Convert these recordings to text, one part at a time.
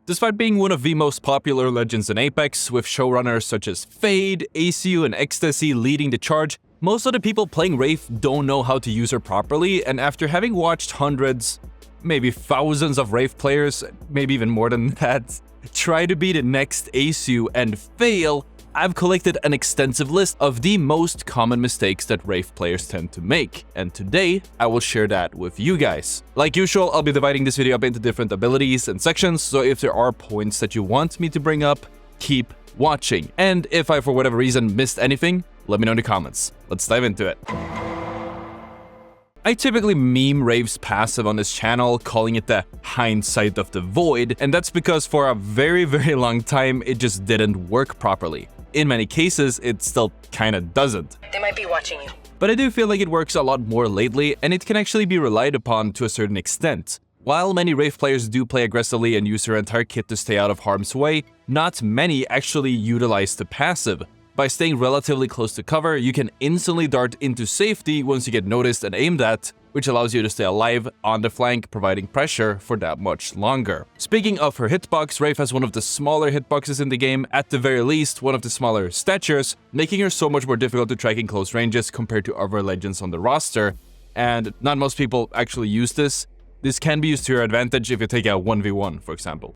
Despite being one of the most popular legends in Apex, with showrunners such as Fade, ACU, and Ecstasy leading the charge, most of the people playing Wraith don't know how to use her properly, and after having watched hundreds, maybe thousands of Wraith players, maybe even more than that, try to be the next ACU and fail, I've collected an extensive list of the most common mistakes that Wraith players tend to make, and today I will share that with you guys. Like usual, I'll be dividing this video up into different abilities and sections, so if there are points that you want me to bring up, keep watching. And if I for whatever reason missed anything, let me know in the comments. Let's dive into it. I typically meme Wraith's passive on this channel, calling it the hindsight of the void, and that's because for a very long time it just didn't work properly. In many cases, it still kinda doesn't. They might be watching you. But I do feel like it works a lot more lately, and it can actually be relied upon to a certain extent. While many Wraith players do play aggressively and use their entire kit to stay out of harm's way, not many actually utilize the passive. By staying relatively close to cover, you can instantly dart into safety once you get noticed and aimed at, which allows you to stay alive on the flank, providing pressure for that much longer. Speaking of her hitbox, Wraith has one of the smaller hitboxes in the game, at the very least one of the smaller statures, making her so much more difficult to track in close ranges compared to other legends on the roster, and not most people actually use this. This can be used to your advantage if you take a 1v1, for example.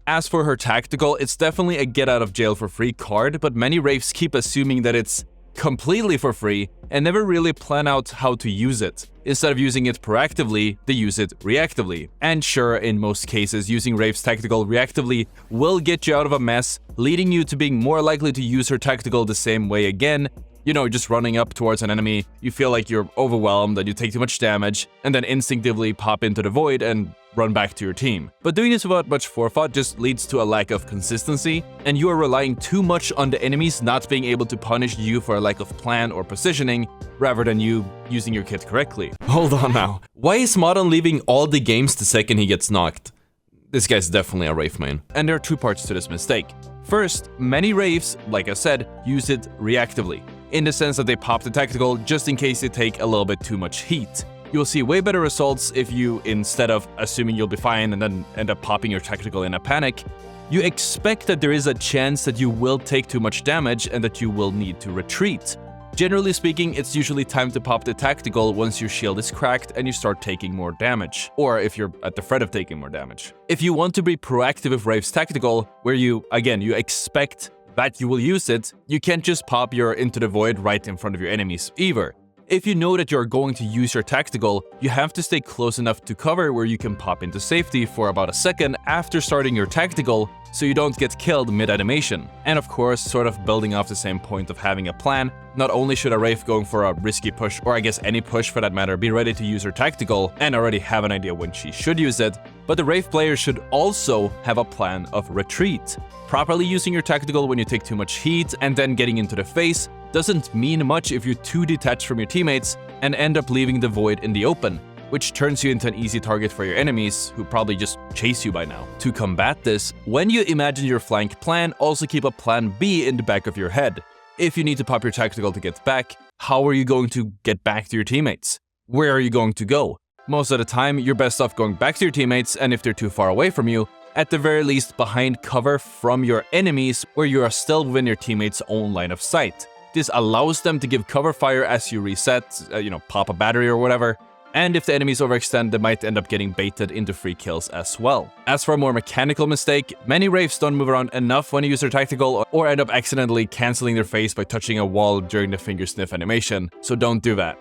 As for her tactical, it's definitely a get-out-of-jail-for-free card, but many Wraiths keep assuming that it's completely for free and never really plan out how to use it. Instead of using it proactively, they use it reactively. And sure, in most cases, using Wraith's tactical reactively will get you out of a mess, leading you to being more likely to use her tactical the same way again. You know, just running up towards an enemy, you feel like you're overwhelmed and you take too much damage, and then instinctively pop into the void and run back to your team. But doing this without much forethought just leads to a lack of consistency, and you are relying too much on the enemies not being able to punish you for a lack of plan or positioning, rather than you using your kit correctly. Hold on now. Why is Modern leaving all the games the second he gets knocked? This guy's definitely a Wraith main. And there are two parts to this mistake. First, many Wraiths, like I said, use it reactively, in the sense that they pop the tactical just in case they take a little bit too much heat. You'll see way better results if you, instead of assuming you'll be fine and then end up popping your tactical in a panic, you expect that there is a chance that you will take too much damage and that you will need to retreat. Generally speaking, it's usually time to pop the tactical once your shield is cracked and you start taking more damage, or if you're at the threat of taking more damage. If you want to be proactive with Wraith's tactical, where you expect that you will use it, you can't just pop your Into the Void right in front of your enemies either. If you know that you're going to use your tactical, you have to stay close enough to cover where you can pop into safety for about a second after starting your tactical, so you don't get killed mid-animation. And of course, sort of building off the same point of having a plan, not only should a Wraith going for a risky push, or I guess any push for that matter, be ready to use her tactical and already have an idea when she should use it, but the Wraith player should also have a plan of retreat. Properly using your tactical when you take too much heat and then getting into the face doesn't mean much if you're too detached from your teammates and end up leaving the void in the open, which turns you into an easy target for your enemies, who probably just chase you by now. To combat this, when you imagine your flank plan, also keep a plan B in the back of your head. If you need to pop your tactical to get back, how are you going to get back to your teammates? Where are you going to go? Most of the time, you're best off going back to your teammates, and if they're too far away from you, at the very least behind cover from your enemies, where you are still within your teammates' own line of sight. This allows them to give cover fire as you reset, pop a battery or whatever, and if the enemies overextend, they might end up getting baited into free kills as well. As for a more mechanical mistake, many Wraiths don't move around enough when you use their tactical, or end up accidentally cancelling their face by touching a wall during the finger sniff animation, so don't do that.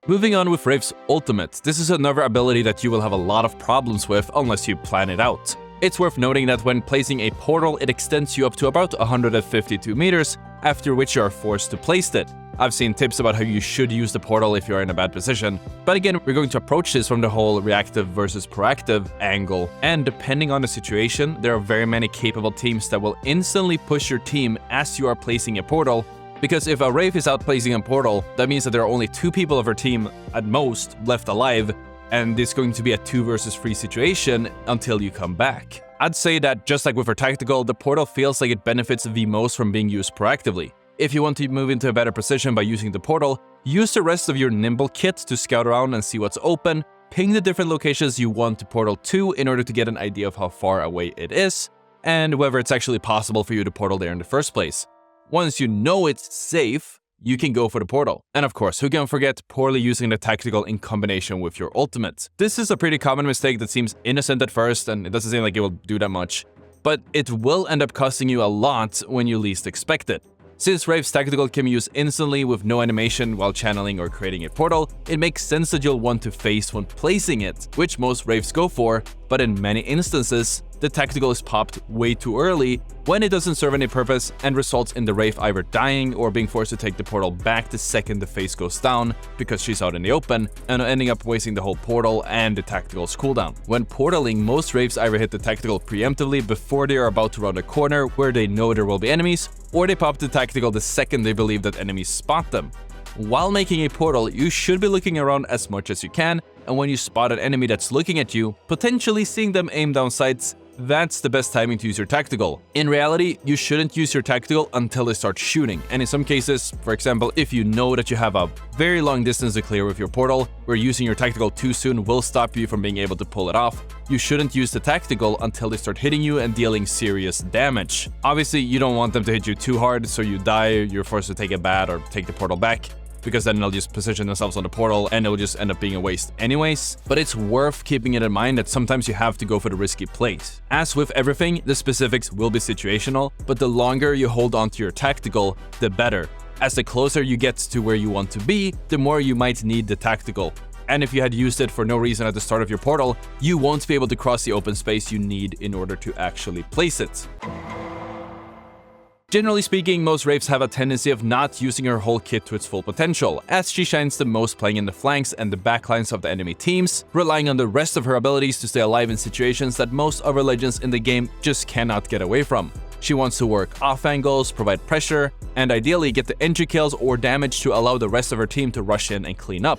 Moving on with Wraith's ultimate, this is another ability that you will have a lot of problems with unless you plan it out. It's worth noting that when placing a portal, it extends you up to about 152 meters, after which you are forced to place it. I've seen tips about how you should use the portal if you're in a bad position, but again, we're going to approach this from the whole reactive versus proactive angle, and depending on the situation, there are very many capable teams that will instantly push your team as you are placing a portal, because if a Wraith is out placing a portal, that means that there are only 2 people of her team, at most, left alive, and it's going to be a 2 versus 3 situation until you come back. I'd say that just like with her tactical, the portal feels like it benefits the most from being used proactively. If you want to move into a better position by using the portal, use the rest of your nimble kit to scout around and see what's open, ping the different locations you want to portal to in order to get an idea of how far away it is, and whether it's actually possible for you to portal there in the first place. Once you know it's safe, you can go for the portal. And of course, who can forget poorly using the tactical in combination with your ultimate? This is a pretty common mistake that seems innocent at first, and it doesn't seem like it will do that much, but it will end up costing you a lot when you least expect it. Since Wraith's tactical can be used instantly with no animation while channeling or creating a portal, it makes sense that you'll want to face when placing it, which most Wraiths go for, but in many instances, the tactical is popped way too early when it doesn't serve any purpose and results in the Wraith either dying or being forced to take the portal back the second the phase goes down because she's out in the open, and ending up wasting the whole portal and the tactical's cooldown. When portaling, most Wraiths either hit the tactical preemptively before they are about to round a corner where they know there will be enemies, or they pop the tactical the second they believe that enemies spot them. While making a portal, you should be looking around as much as you can, and when you spot an enemy that's looking at you, potentially seeing them aim down sights, that's the best timing to use your tactical. In reality, you shouldn't use your tactical until they start shooting, and in some cases, for example, if you know that you have a very long distance to clear with your portal, where using your tactical too soon will stop you from being able to pull it off, you shouldn't use the tactical until they start hitting you and dealing serious damage. Obviously, you don't want them to hit you too hard, so you die, you're forced to take a bat or take the portal back, because then they'll just position themselves on the portal and it'll just end up being a waste anyways. But it's worth keeping it in mind that sometimes you have to go for the risky plays. As with everything, the specifics will be situational, but the longer you hold on to your tactical, the better. As the closer you get to where you want to be, the more you might need the tactical. And if you had used it for no reason at the start of your portal, you won't be able to cross the open space you need in order to actually place it. Generally speaking, most Wraiths have a tendency of not using her whole kit to its full potential, as she shines the most playing in the flanks and the backlines of the enemy teams, relying on the rest of her abilities to stay alive in situations that most other legends in the game just cannot get away from. She wants to work off angles, provide pressure, and ideally get the entry kills or damage to allow the rest of her team to rush in and clean up.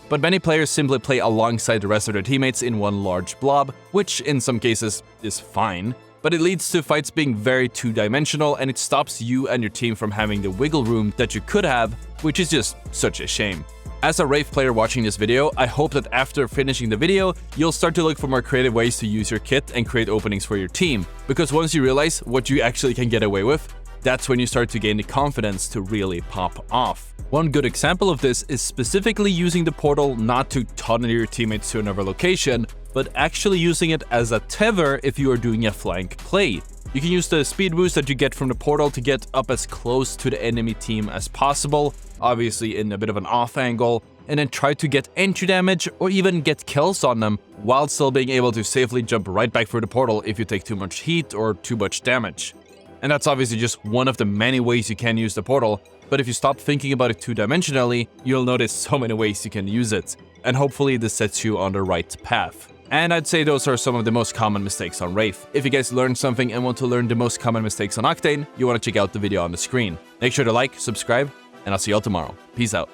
But many players simply play alongside the rest of their teammates in one large blob, which in some cases is fine. But it leads to fights being very two-dimensional, and it stops you and your team from having the wiggle room that you could have, which is just such a shame. As a Wraith player watching this video, I hope that after finishing the video, you'll start to look for more creative ways to use your kit and create openings for your team, because once you realize what you actually can get away with, that's when you start to gain the confidence to really pop off. One good example of this is specifically using the portal not to tunnel your teammates to another location, but actually using it as a tether if you are doing a flank play. You can use the speed boost that you get from the portal to get up as close to the enemy team as possible, obviously in a bit of an off angle, and then try to get entry damage or even get kills on them while still being able to safely jump right back through the portal if you take too much heat or too much damage. And that's obviously just one of the many ways you can use the portal, but if you stop thinking about it two-dimensionally, you'll notice so many ways you can use it, and hopefully this sets you on the right path. And I'd say those are some of the most common mistakes on Wraith. If you guys learned something and want to learn the most common mistakes on Octane, you want to check out the video on the screen. Make sure to like, subscribe, and I'll see you all tomorrow. Peace out.